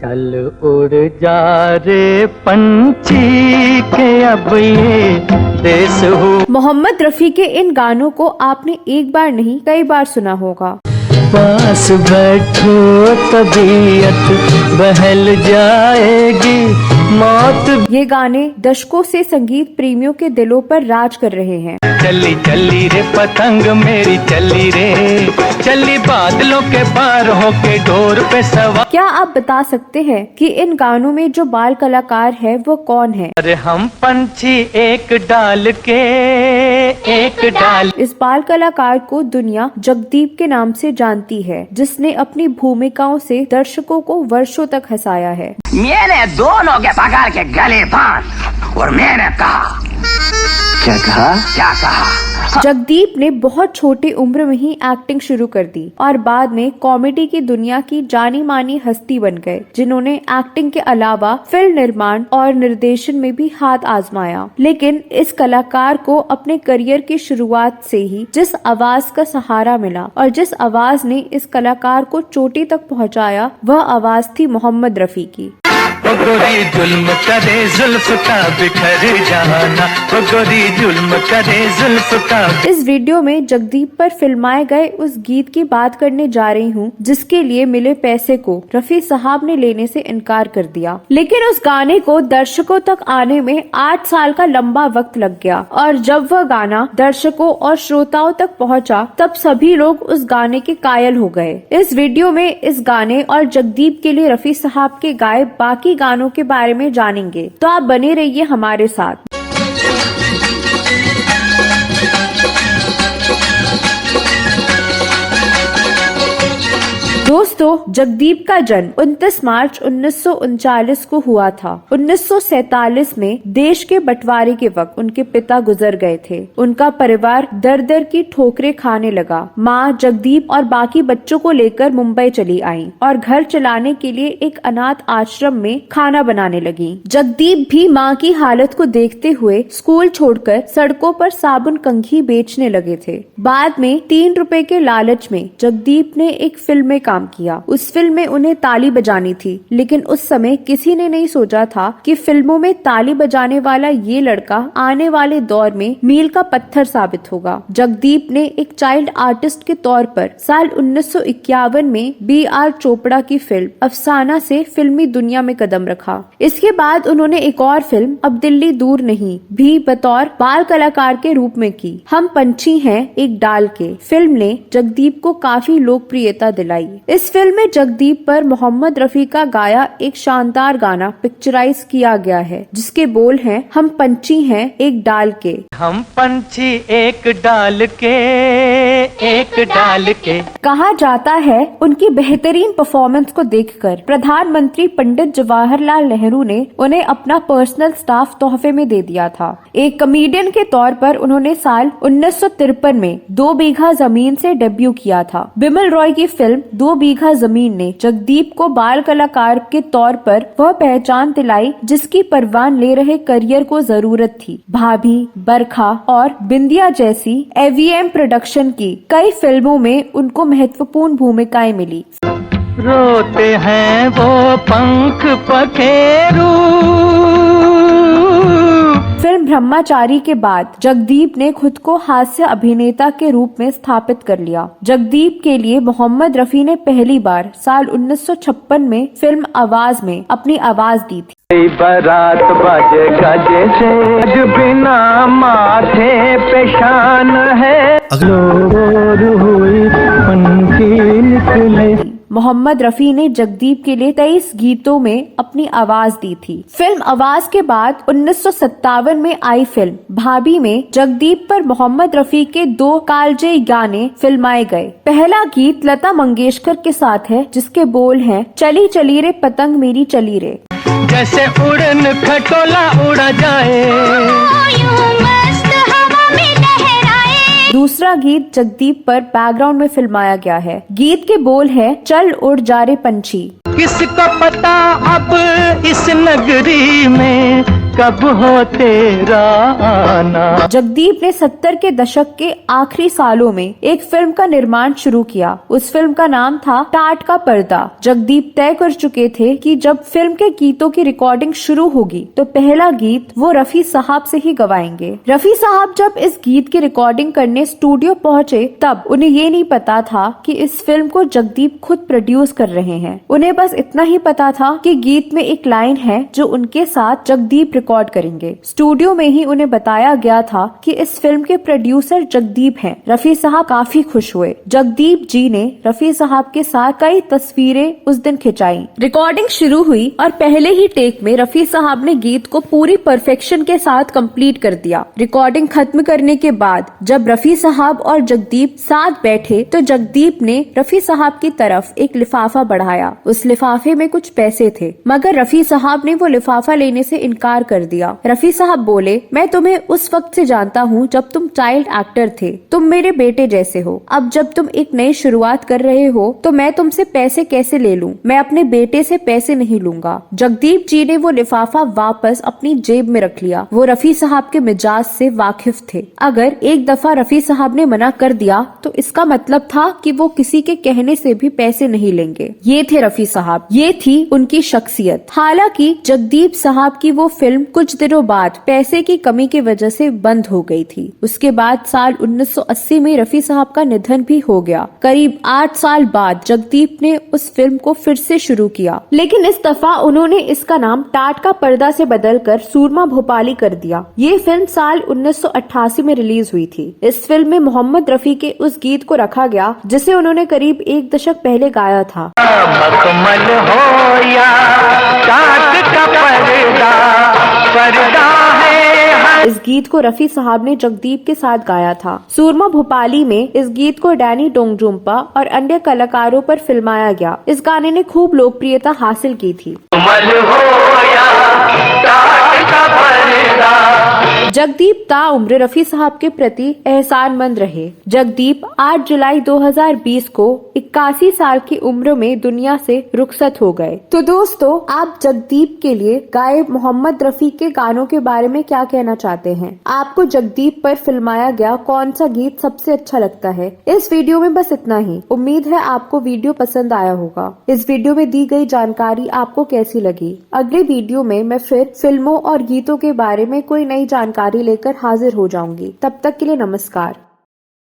चल उड़ जा रे पंछी के अब ये देश हो। मोहम्मद रफी के इन गानों को आपने एक बार नहीं कई बार सुना होगा। पास बैठो तबीयत बहल जाएगी मौत। ये गाने दशकों से संगीत प्रेमियों के दिलों पर राज कर रहे हैं। चली चली रे पतंग मेरी चली रे, चली बादलों के पार होके डोर पे सवार। क्या आप बता सकते हैं कि इन गानों में जो बाल कलाकार है वो कौन है? अरे हम पंछी एक डाल के एक डाल। इस बाल कलाकार को दुनिया जगदीप के नाम से जानती है, जिसने अपनी भूमिकाओं से दर्शकों को वर्षों तक हंसाया है। मैंने दोनों के पकड़ के गले बांध और मैंने कहा, क्या कहा? जगदीप ने बहुत छोटी उम्र में ही एक्टिंग शुरू कर दी और बाद में कॉमेडी की दुनिया की जानी मानी हस्ती बन गए, जिन्होंने एक्टिंग के अलावा फिल्म निर्माण और निर्देशन में भी हाथ आजमाया। लेकिन इस कलाकार को अपने करियर की शुरुआत से ही जिस आवाज का सहारा मिला और जिस आवाज ने इस कलाकार को चोटी तक पहुंचाया, वह आवाज थी मोहम्मद रफी की। गोरी जुल्म करे जुल्फ का बिखर जाना, गोरी जुल्म करे जुल्फ का। इस वीडियो में जगदीप पर फिल्माए गए उस गीत की बात करने जा रही हूँ, जिसके लिए मिले पैसे को रफी साहब ने लेने से इनकार कर दिया। लेकिन उस गाने को दर्शकों तक आने में 8 साल का लंबा वक्त लग गया और जब वह गाना दर्शकों और श्रोताओं तक पहुँचा, तब सभी लोग उस गाने के कायल हो गए। इस वीडियो में इस गाने और जगदीप के लिए रफी साहब के गाए बाकी गानों के बारे में जानेंगे, तो आप बने रहिए हमारे साथ। दोस्तों, जगदीप का जन्म 29 मार्च 1939 को हुआ था। 1947 में देश के बंटवारे के वक्त उनके पिता गुजर गए थे। उनका परिवार दर दर की ठोकरें खाने लगा। माँ जगदीप और बाकी बच्चों को लेकर मुंबई चली आई और घर चलाने के लिए एक अनाथ आश्रम में खाना बनाने लगी। जगदीप भी माँ की हालत को देखते हुए स्कूल छोड़कर सड़कों पर साबुन कंघी बेचने लगे थे। बाद में 3 रुपए के लालच में जगदीप ने एक फिल्म में काम किया। उस फिल्म में उन्हें ताली बजानी थी, लेकिन उस समय किसी ने नहीं सोचा था कि फिल्मों में ताली बजाने वाला ये लड़का आने वाले दौर में मील का पत्थर साबित होगा। जगदीप ने एक चाइल्ड आर्टिस्ट के तौर पर साल 1951 में B.R. चोपड़ा की फिल्म अफसाना से फिल्मी दुनिया में कदम रखा। इसके बाद उन्होंने एक और फिल्म अब दिल्ली दूर नहीं भी बतौर बाल कलाकार के रूप में की। हम पंछी हैं एक डाल के फिल्म ने जगदीप को काफी लोकप्रियता दिलाई। इस फिल्म में जगदीप पर मोहम्मद रफी का गाया एक शानदार गाना पिक्चराइज किया गया है, जिसके बोल हैं, हम पंछी हैं एक डाल के। हम पंछी एक डाल के एक डाल के। कहा जाता है उनकी बेहतरीन परफॉर्मेंस को देखकर प्रधानमंत्री पंडित जवाहरलाल नेहरू ने उन्हें अपना पर्सनल स्टाफ तोहफे में दे दिया था। एक कॉमेडियन के तौर पर उन्होंने साल 1953 में 2 बीघा जमीन से डेब्यू किया था। बिमल रॉय की फिल्म 2 बीघा जमीन ने जगदीप को बाल कलाकार के तौर पर वह पहचान दिलाई जिसकी परवान ले रहे करियर को जरूरत थी। भाभी, बरखा और बिंदिया जैसी AVM प्रोडक्शन की कई फिल्मों में उनको महत्वपूर्ण भूमिकाएं मिली। रोते हैं वो पंख पखेरू। फिल्म ब्रह्मचारी के बाद जगदीप ने खुद को हास्य अभिनेता के रूप में स्थापित कर लिया। जगदीप के लिए मोहम्मद रफी ने पहली बार साल 1956 में फिल्म आवाज में अपनी आवाज दी थी। बारात बाजे गाजे से आज बिना माथे पे शान है, हुई पंछी निकले। मोहम्मद रफी ने जगदीप के लिए 23 गीतों में अपनी आवाज दी थी। फिल्म आवाज के बाद 1957 में आई फिल्म भाभी में जगदीप पर मोहम्मद रफी के 2 कालजयी गाने फिल्माए गए। पहला गीत लता मंगेशकर के साथ है, जिसके बोल हैं, चली चली रे पतंग मेरी चली रे। जैसे उड़न खटोला उड़ा जाए, दूसरा गीत जगदीप पर बैकग्राउंड में फिल्माया गया है। गीत के बोल है, चल उड़ जा रे पंछी। किसको पता अब इस नगरी में कब हो तेरा आना। जगदीप ने 70 के दशक के आखिरी सालों में एक फिल्म का निर्माण शुरू किया। उस फिल्म का नाम था टाट का पर्दा। जगदीप तय कर चुके थे कि जब फिल्म के गीतों की रिकॉर्डिंग शुरू होगी तो पहला गीत वो रफी साहब से ही गवाएंगे। रफी साहब जब इस गीत की रिकॉर्डिंग करने स्टूडियो पहुंचे तब उन्हें ये नहीं पता था कि इस फिल्म को जगदीप खुद प्रोड्यूस कर रहे हैं। उन्हें बस इतना ही पता था कि गीत में एक लाइन है जो उनके साथ जगदीप रिकॉर्ड करेंगे। स्टूडियो में ही उन्हें बताया गया था कि इस फिल्म के प्रोड्यूसर जगदीप हैं। रफी साहब काफी खुश हुए। जगदीप जी ने रफी साहब के साथ कई तस्वीरें उस दिन खिंचाई। रिकॉर्डिंग शुरू हुई और पहले ही टेक में रफी साहब ने गीत को पूरी परफेक्शन के साथ कंप्लीट कर दिया। रिकॉर्डिंग खत्म करने के बाद जब रफी साहब और जगदीप साथ बैठे तो जगदीप ने रफी साहब की तरफ एक लिफाफा बढ़ाया। उस लिफाफे में कुछ पैसे थे मगर रफी साहब ने वो लिफाफा लेने से इनकार कर दिया। रफी साहब बोले, मैं तुम्हें उस वक्त से जानता हूँ जब तुम चाइल्ड एक्टर थे, तुम मेरे बेटे जैसे हो। अब जब तुम एक नई शुरुआत कर रहे हो तो मैं तुमसे पैसे कैसे ले लूं? मैं अपने बेटे से पैसे नहीं लूंगा। जगदीप जी ने वो लिफाफा वापस अपनी जेब में रख लिया। वो रफी साहब के मिजाज से वाकिफ थे। अगर एक दफा रफी साहब ने मना कर दिया तो इसका मतलब था कि वो किसी के कहने से भी पैसे नहीं लेंगे। ये थे रफी साहब, ये थी उनकी शख्सियत। हालांकि जगदीप साहब की वो फिल्म कुछ दिनों बाद पैसे की कमी की वजह से बंद हो गई थी। उसके बाद साल 1980 में रफी साहब का निधन भी हो गया। करीब 8 साल बाद जगदीप ने उस फिल्म को फिर से शुरू किया, लेकिन इस दफा उन्होंने इसका नाम टाट का पर्दा से बदलकर सूरमा भोपाली कर दिया। ये फिल्म साल 1988 में रिलीज हुई थी। इस फिल्म में मोहम्मद रफी के उस गीत को रखा गया जिसे उन्होंने करीब 1 दशक पहले गाया था। मखमल हो या टाट का पर्दा, पर्दा है। इस गीत को रफी साहब ने जगदीप के साथ गाया था। सूरमा भोपाली में इस गीत को डैनी डोंगजुम्पा और अन्य कलाकारों पर फिल्माया गया। इस गाने ने खूब लोकप्रियता हासिल की थी। जगदीप ताउम्र रफी साहब के प्रति एहसानमंद रहे। जगदीप 8 जुलाई 2020 को 81 साल की उम्र में दुनिया से रुखसत हो गए। तो दोस्तों, आप जगदीप के लिए गाए मोहम्मद रफी के गानों के बारे में क्या कहना चाहते हैं? आपको जगदीप पर फिल्माया गया कौन सा गीत सबसे अच्छा लगता है? इस वीडियो में बस इतना ही। उम्मीद है आपको वीडियो पसंद आया होगा। इस वीडियो में दी गई जानकारी आपको कैसी लगी? अगले वीडियो में मैं फिर फिल्मों और गीतों के बारे में कोई नई जानकारी लेकर हाजिर हो जाऊंगी। तब तक के लिए नमस्कार।